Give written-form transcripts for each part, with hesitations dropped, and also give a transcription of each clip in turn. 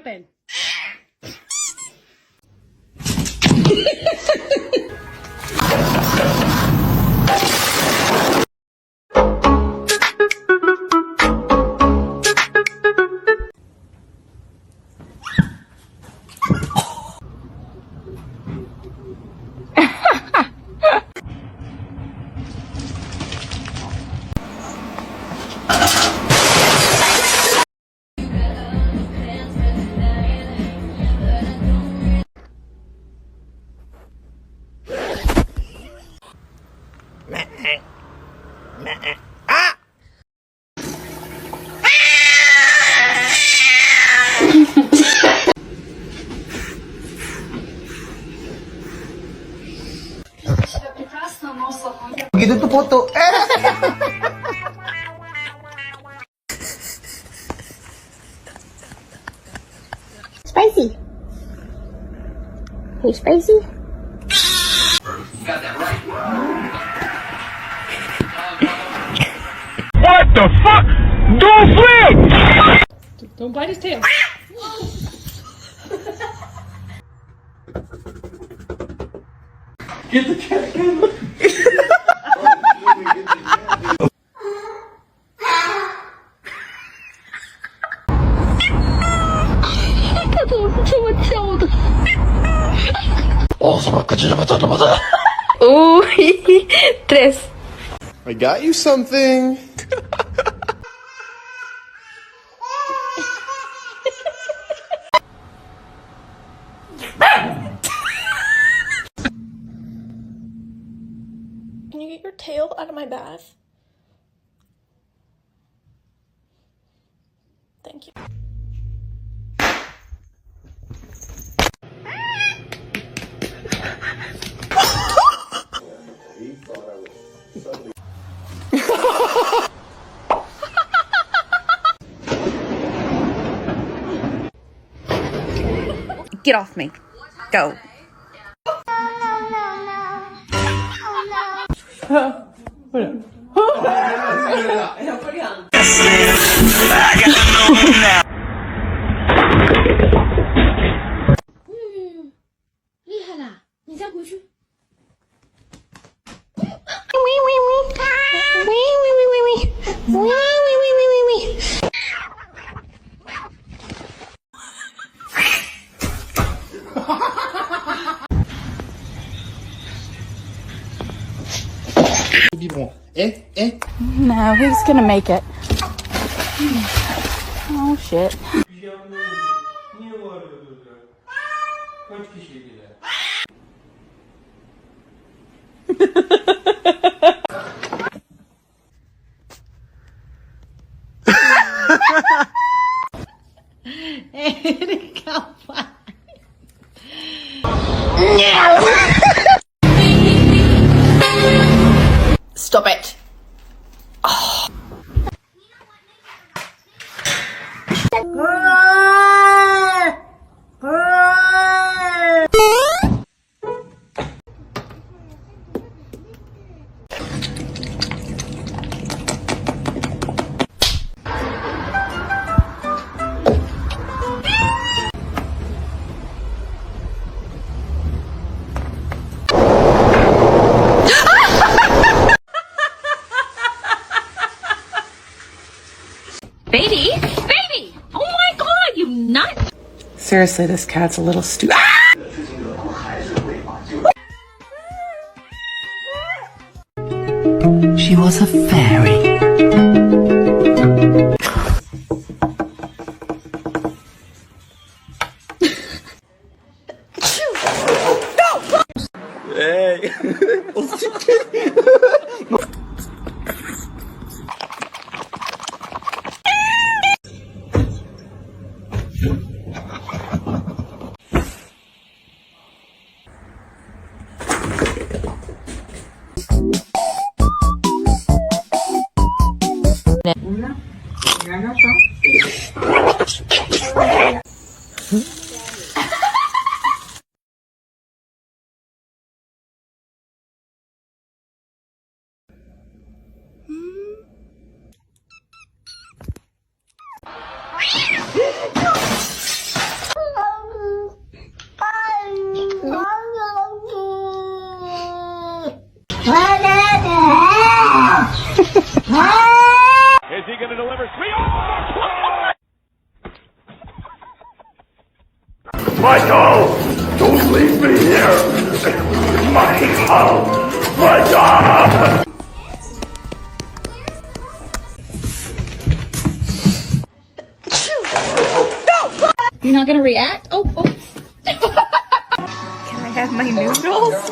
happen? Begitu tuh foto. Spicy. Hey, spicy. Got that right. What the fuck? Don't flip! Don't bite his tail. Get the cat. Tres. I got you something. Can you get your tail out of my bath? Thank you. Get off me. Go. Biberon. Eh. No, he's gonna make it. Oh shit. Stop it. Baby? Baby! Oh my god, you nut! Seriously, this cat's a little stupid. She was a fairy. Hey. not gonna react? Oh. Can I have my noodles?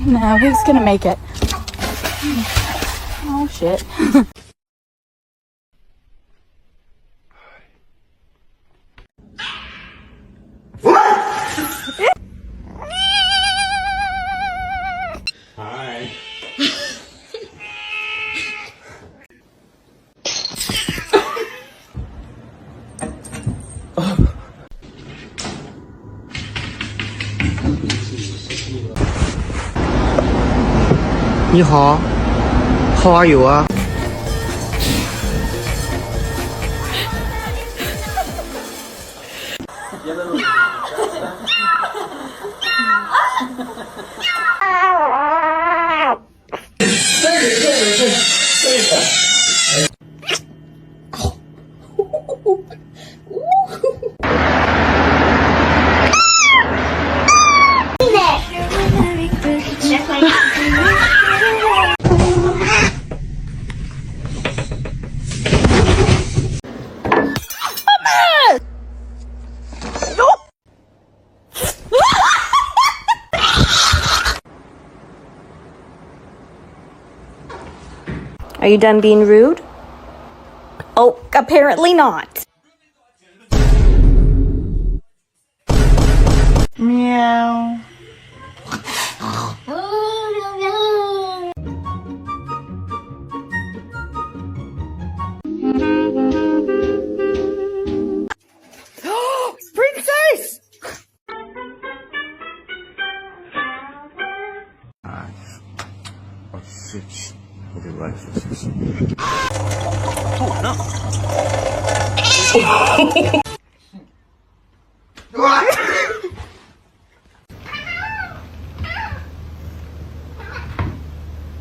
No, he's gonna make it. Oh shit. Hi. 你好，How are you 啊？Are you done being rude? Oh, apparently not. Meow. Princess! Oh shit. Okay, right.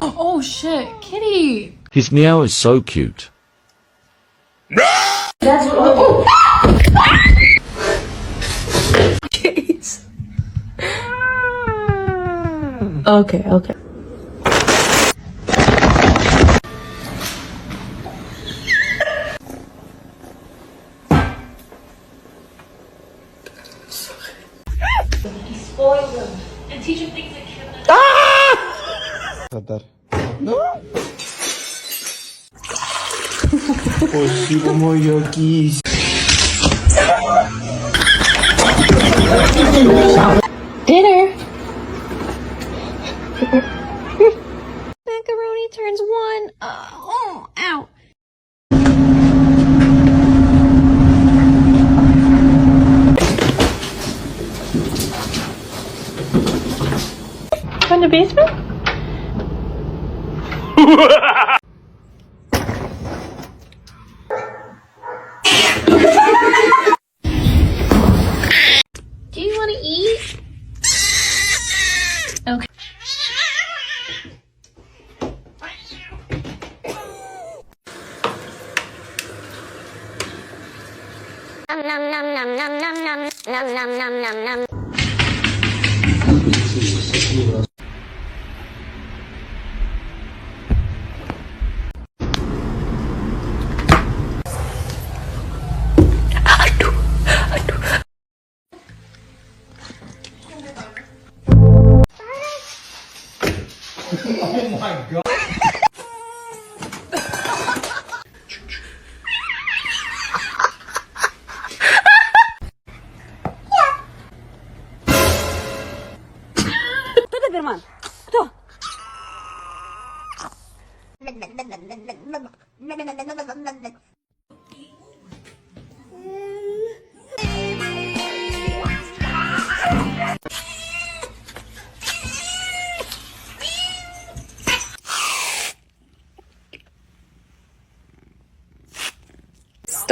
Oh shit, kitty. His meow is so cute. Jeez. Okay. Спасибо, моя кисть. Dinner. Macaroni turns one. Ow. From the basement? Do you want to eat? Okay.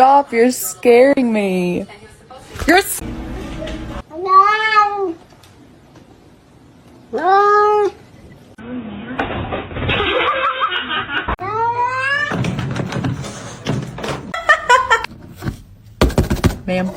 stop. You're scaring me. You're. Ma'am.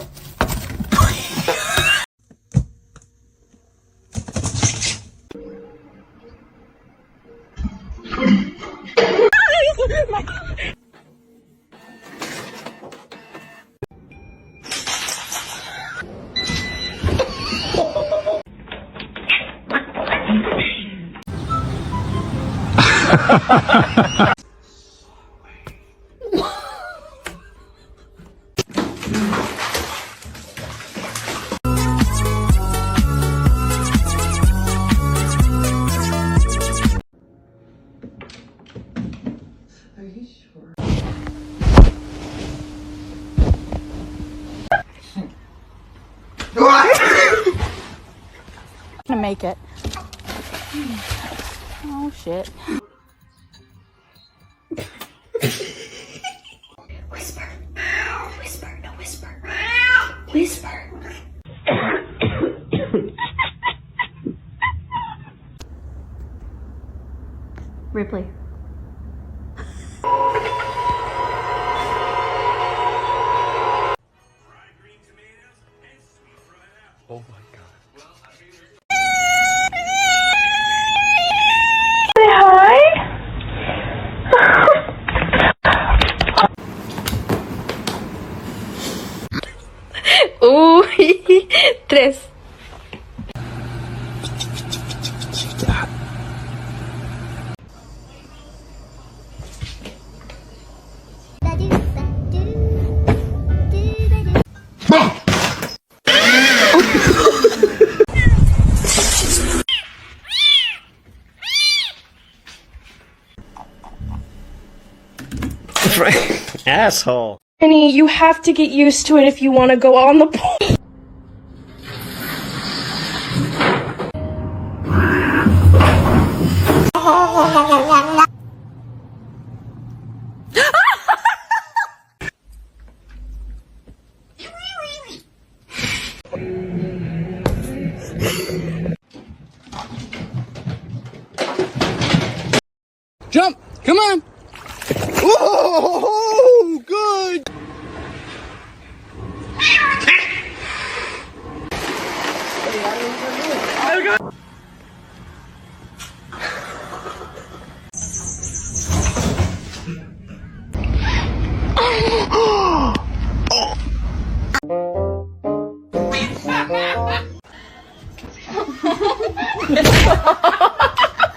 Gonna make it. Oh shit. Whisper. Whisper. No, whisper. Whisper. Ripley. Oh my god. Tres. Asshole. Annie, you have to get used to it if you want to go on the pool.